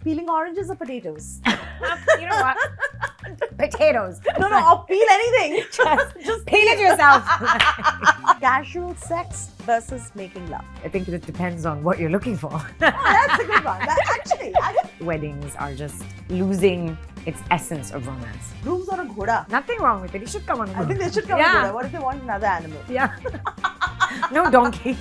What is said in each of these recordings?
Peeling oranges or potatoes? You know what? Potatoes. No, or peel anything. Just peel it yourself. Casual sex versus making love. I think it depends on what you're looking for. That's a good one. Actually, Weddings are just losing its essence of romance. grooms on a ghoda. Nothing wrong with it. You should come on a I think they should come Yeah. together. What if they want another animal? Yeah. No donkey.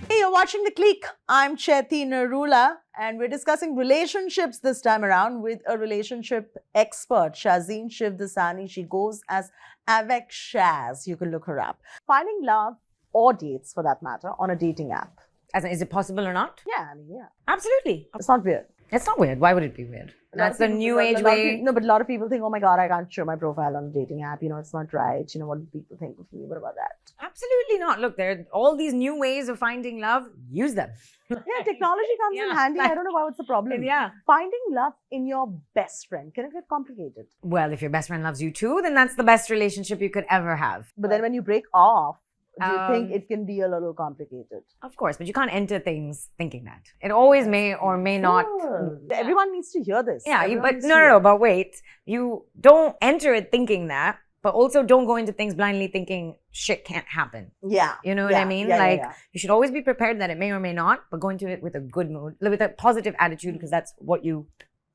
Hey, you're watching The Clique. I'm Chetty Narula, and we're discussing relationships this time around with a relationship expert, Shahzeen Shivdasani. She goes as Avec Shaz. You can look her up. Finding love or dates, for that matter, on a dating app. As in, is it possible or not? Yeah, I mean, yeah. Absolutely. It's not weird. It's not weird. Why would it be weird? That's the new age way. No, but a lot of people think, oh my God, I can't show my profile on a dating app. You know, it's not right. You know, what do people think of me? What about that? Absolutely not. Look, there are all these new ways of finding love. Use them. Yeah, technology comes in Yeah. handy. I don't know what's the problem. Yeah. Finding love in your best friend, can it get complicated? Well, if your best friend loves you too, then that's the best relationship you could ever have. But then when you break off, do you think Um, it can be a little complicated? Of course, but you can't enter things thinking that. It always may or may not. Sure. Everyone needs to hear this. Yeah, Everyone but needs to no, hear. but wait. You don't enter it thinking that, but also don't go into things blindly thinking shit can't happen. Yeah. You know what I mean? You should always be prepared that it may or may not, but go into it with a good mood, with a positive attitude, because that's what you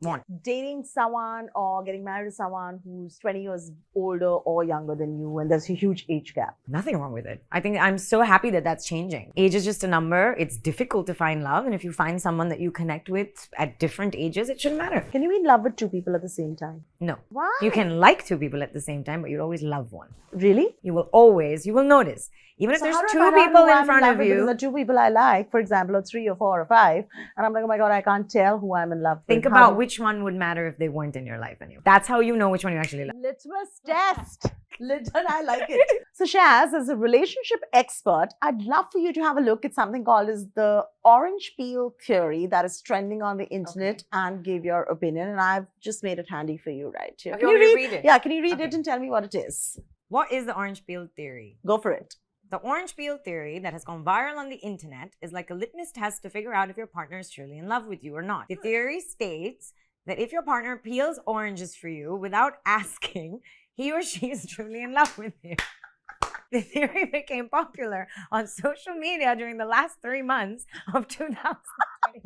want. Dating someone or getting married to someone who's 20 years older or younger than you, and there's a huge age gap. Nothing wrong with it. I think I'm so happy that that's changing. Age is just a number. It's difficult to find love. And if you find someone that you connect with at different ages, it shouldn't matter. Can you be in love with two people at the same time? No. Why? You can like two people at the same time, but you'll always love one. Really? You will notice. Even if So there's how do I two find out people who I'm in front love of with? Because you, the two people I like, for example, or 3 or 4 or 5, and I'm like, oh my God, I can't tell who I'm in love with. think How about do- which one would matter if they weren't in your life anyway. That's how you know which one you actually like. Litmus test. I like it. So Shaz, as a relationship expert, I'd love for you to have a look at something called as the orange peel theory that is trending on the internet, and give your opinion. And I've just made it handy for you right here. Okay, you want me to read it? Yeah, can you read Okay. it and tell me what it is? What is the orange peel theory? Go for it. The orange peel theory that has gone viral on the internet is like a litmus test to figure out if your partner is truly in love with you or not. The theory states that if your partner peels oranges for you without asking, he or she is truly in love with you. The theory became popular on social media during the last 3 months of 2023.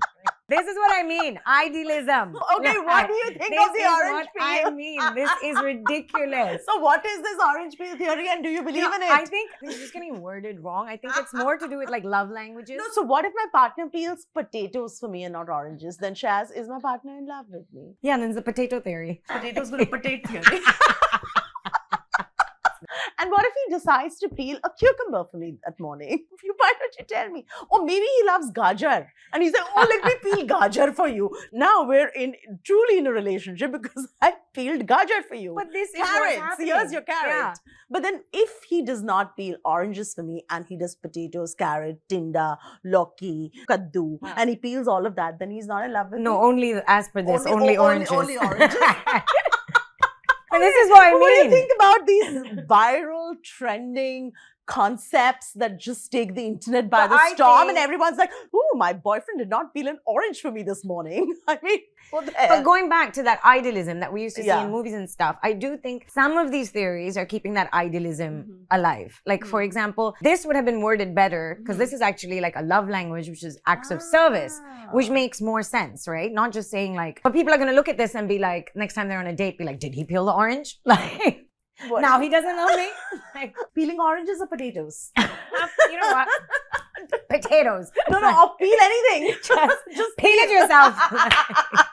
This is what I mean. Idealism. Okay, what do you think This of the is orange what I peel? mean. This is ridiculous. So what is this orange peel theory, and do you believe in it? I think this is getting worded wrong. I think it's more to do with like love languages. No, so what if my partner peels potatoes for me and not oranges? Then Shaz, is my partner in love with me? Yeah, and then the potato theory. Potatoes with a potato theory. And what if he decides to peel a cucumber for me that morning? Why don't you tell me? Or maybe he loves gajar, and he's like, oh, let me peel gajar for you. Now we're truly in a relationship because I peeled gajar for you. But this is what's Carrots, happening. here's your carrot. Yeah. But then if he does not peel oranges for me, and he does potatoes, carrot, tinda, loki, kaddu, Yeah. and he peels all of that, then he's not in love with No, me. only as per this, only oranges. Only oranges. And this is what I But what do you mean. think about these viral, trending concepts that just take the internet by But the I storm, think- and everyone's like, "Ooh, my boyfriend did not peel an orange for me this morning." I mean, what the hell? But going back to that idealism that we used to see Yeah. in movies and stuff, I do think some of these theories are keeping that idealism alive. Like, for example, this would have been worded better because this is actually like a love language, which is acts of service, which makes more sense, right? Not just saying like, but people are going to look at this and be like, next time they're on a date, be like, did he peel the orange? Like, What? now he doesn't love me? Like, Peeling oranges or potatoes? you know what? Potatoes. No, or peel anything. Just peel it yourself.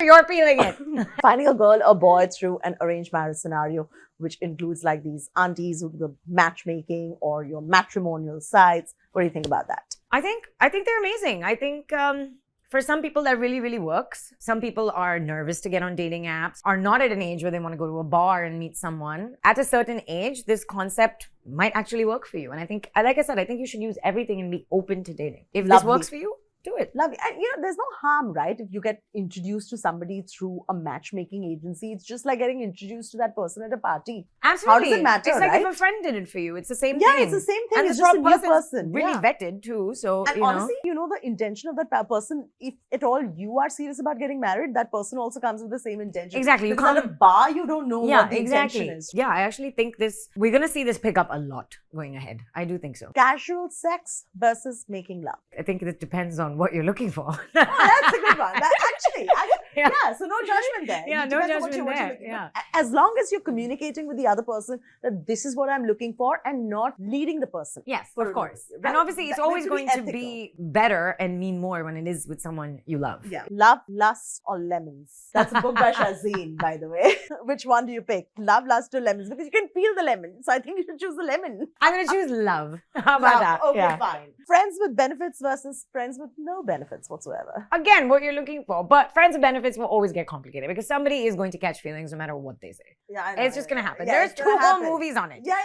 You're peeling it. Finding a girl or boy through an arranged marriage scenario, which includes like these aunties with the matchmaking or your matrimonial sites. What do you think about that? I think they're amazing. I think for some people that really, really works. Some people are nervous to get on dating apps, are not at an age where they want to go to a bar and meet someone. At a certain age, this concept might actually work for you. And I think, like I said, I think you should use everything and be open to dating. If this Lovely. works for you, do it. Love it. And there's no harm, right? If you get introduced to somebody through a matchmaking agency, it's just like getting introduced to that person at a party. Absolutely. How does it matter, It's like right? if a friend did it for you. It's the same Yeah, thing. it's the same thing. And It's this just a new person's person. really Yeah. vetted too. So, And honestly, the intention of that person, if at all you are serious about getting married, that person also comes with the same intention. Exactly. You Because at a can't. bar, you don't know Yeah, what the exactly. intention is. Yeah, I actually think we're going to see this pick up a lot going ahead. I do think so. Casual sex versus making love. I think it depends on what you're looking for. Oh, that's a good one. Actually, Yeah. so no judgment there. Yeah, It no depends on what judgment you're there, looking for. yeah. As long as you're communicating with the other person that this is what I'm looking for and not leading the person. Yes, For of a course. relationship, And right? obviously, it's That always needs to be going to ethical. be better and mean more when it is with someone you love. Yeah. Love, lust, or lemons. That's a book by Shahzeen, by the way. Which one do you pick? Love, lust, or lemons? Because you can feel the lemon. So I think you should choose the lemon. I'm going to choose love. How about Love. that? Okay, Yeah. fine. Friends with benefits versus friends with no benefits whatsoever. Again, what you're looking for. But friends with benefits will always get complicated because somebody is going to catch feelings no matter what they say. Yeah, I know. It's just going to happen. Yeah, There's it's 2 gonna whole happen. movies on it. Yeah,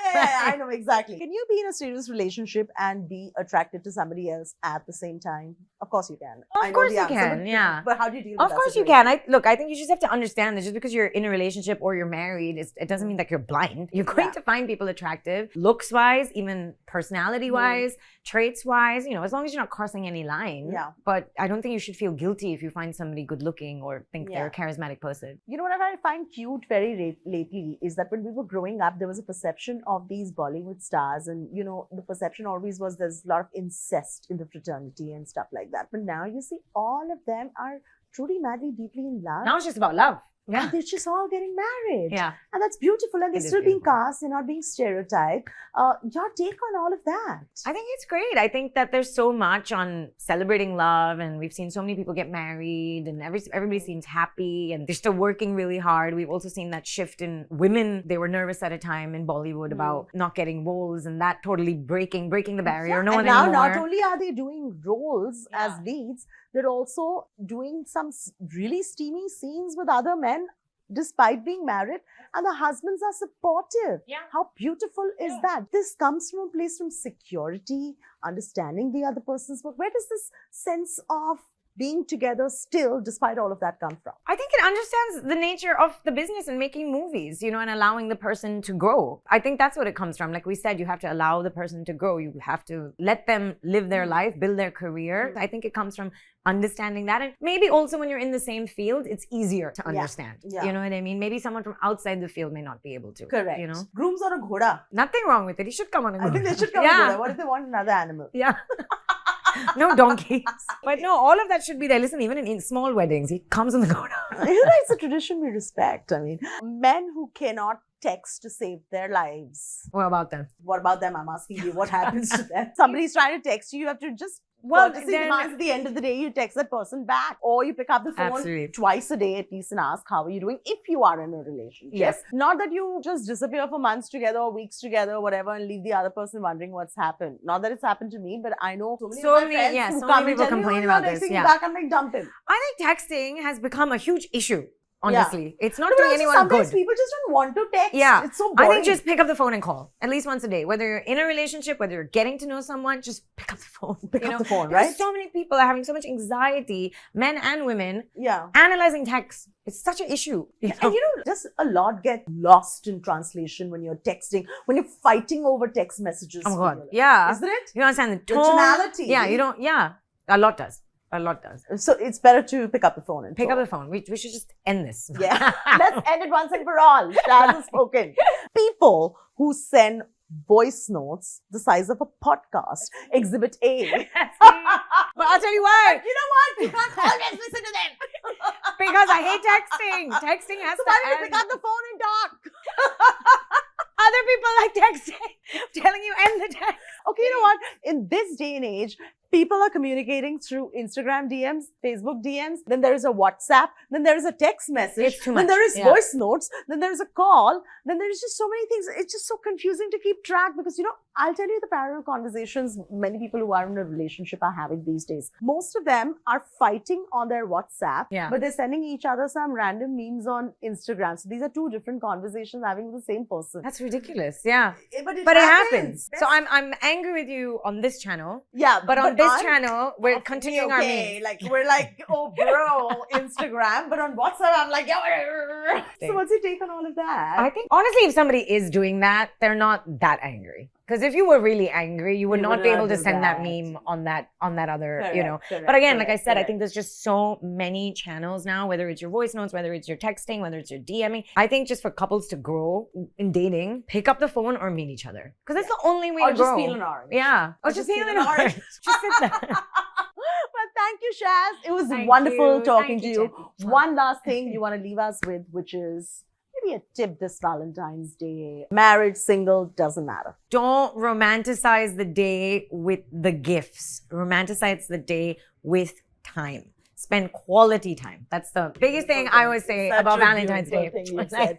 I know exactly. Can you be in a serious relationship and be attracted to somebody else at the same time? Of course you can. I Of know course the you answer, can, but- yeah. But how do you deal with Of that course you situation? can. I think you just have to understand that just because you're in a relationship or you're married, it doesn't mean that you're blind. You're going Yeah. to find people attractive, looks wise, even personality wise, traits wise. As long as you're not crossing any line. Yeah. But I don't think you should feel guilty if you find somebody good looking or think they're a Yeah. charismatic person. You know what I find cute very lately is that when we were growing up, there was a perception of these Bollywood stars, and the perception always was there's a lot of incest in the fraternity and stuff like that. But now you see all of them are truly, madly, deeply in love. Now it's just about love. Yeah. And they're just all getting married. Yeah. And that's beautiful. And they're It is still being beautiful. cast, they're not being stereotyped. Your take on all of that? I think it's great. I think that there's so much on celebrating love, and we've seen so many people get married, and everybody seems happy, and they're still working really hard. We've also seen that shift in women. They were nervous at a time in Bollywood about not getting roles, and that totally breaking the barrier. No and one now anymore. not only are they doing roles as Yeah. leads, they're also doing some really steamy scenes with other men despite being married, and the husbands are supportive. Yeah. How beautiful is Yeah. that? This comes from a place from security, understanding the other person's work. Where does this sense of being together still, despite all of that, come from? I think it understands the nature of the business and making movies, and allowing the person to grow. I think that's what it comes from. Like we said, you have to allow the person to grow. You have to let them live their life, build their career. I think it comes from understanding that. And maybe also when you're in the same field, it's easier to understand. Yeah. You know what I mean? Maybe someone from outside the field may not be able to. Correct. Grooms on a ghoda. Nothing wrong with it. He should come on a I think they should come Yeah. together. What if they want another animal? Yeah. No donkeys. But no, all of that should be there. Listen, even in small weddings, he comes on the go down. It's a tradition we respect. I mean, men who cannot text to save their lives. What about them? What about them? I'm asking you, what happens to them? Somebody's trying to text you, you have to just courtesy then- demands at the end of the day, you text that person back. Or you pick up the phone Absolutely. twice a day at least and ask, how are you doing? If you are in a relationship. Yes. Not that you just disappear for months together or weeks together or whatever and leave the other person wondering what's happened. Not that it's happened to me, but I know so many So of my many- friends yeah, who so come many and people tell me, complain "Oh, about you're this." texting me Yeah. back. I'm like, dump him. I think texting has become a huge issue, honestly. It's not No, but doing also anyone sometimes good. people just don't want to text. Yeah. It's so I boring. think just pick up the phone and call at least once a day. Whether you're in a relationship, whether you're getting to know someone, just pick up the phone. Pick up the phone, There's right? So many people are having so much anxiety, men and women, Yeah. analyzing texts. It's such an issue. You know? And just a lot get lost in translation when you're texting, when you're fighting over text messages. Oh my for God. your life. Yeah. Isn't it? You understand the The tone. tonality. Yeah, you don't. Yeah. A lot does. A lot does. So it's better to pick up the phone and Pick talk. up the phone. We should just end this. Yeah. Let's end it once and for all. Shaz has spoken. People who send voice notes the size of a podcast. Exhibit A. But I'll tell you why. You know what? You can't always listen to them. Because I hate texting. Texting has So to why don't you end. pick up the phone and talk? Other people like texting. I'm telling you, end the text. Okay, you know what? In this day and age, people are communicating through Instagram DMs, Facebook DMs, then there is a WhatsApp, then there is a text message, It's too then much, there is yeah. voice notes, then there is a call, then there is just so many things. It's just so confusing to keep track because, I'll tell you the parallel conversations many people who are in a relationship are having these days. Most of them are fighting on their WhatsApp, Yeah. but they're sending each other some random memes on Instagram. So these are two different conversations having with the same person. That's ridiculous. Yeah. But But it happens. So I'm angry with you on this channel. Yeah, But on this I'm- channel, we're continuing our memes. Like we're like, oh bro, Instagram, but on WhatsApp, I'm like, yo. So what's your take on all of that? I think honestly, if somebody is doing that, they're not that angry. Because if you were really angry, you would not be able to send that meme on that other, Correct, But again, like I said, I correct. think there's just so many channels now, whether it's your voice notes, whether it's your texting, whether it's your DMing. I think just for couples to grow in dating, pick up the phone or meet each other. Because that's the only way Or to just grow. peel an orange. Yeah. Or just peel an orange. Just sit there. But thank you, Shaz. It was Thank wonderful you. talking Thank to you, you. Jyoti. One last thing you want to leave us with, which is maybe a tip this Valentine's Day. Married, single, doesn't matter. Don't romanticize the day with the gifts. Romanticize the day with time. Spend quality time. That's the biggest thing I always say Such about a Valentine's beautiful Day. thing you said.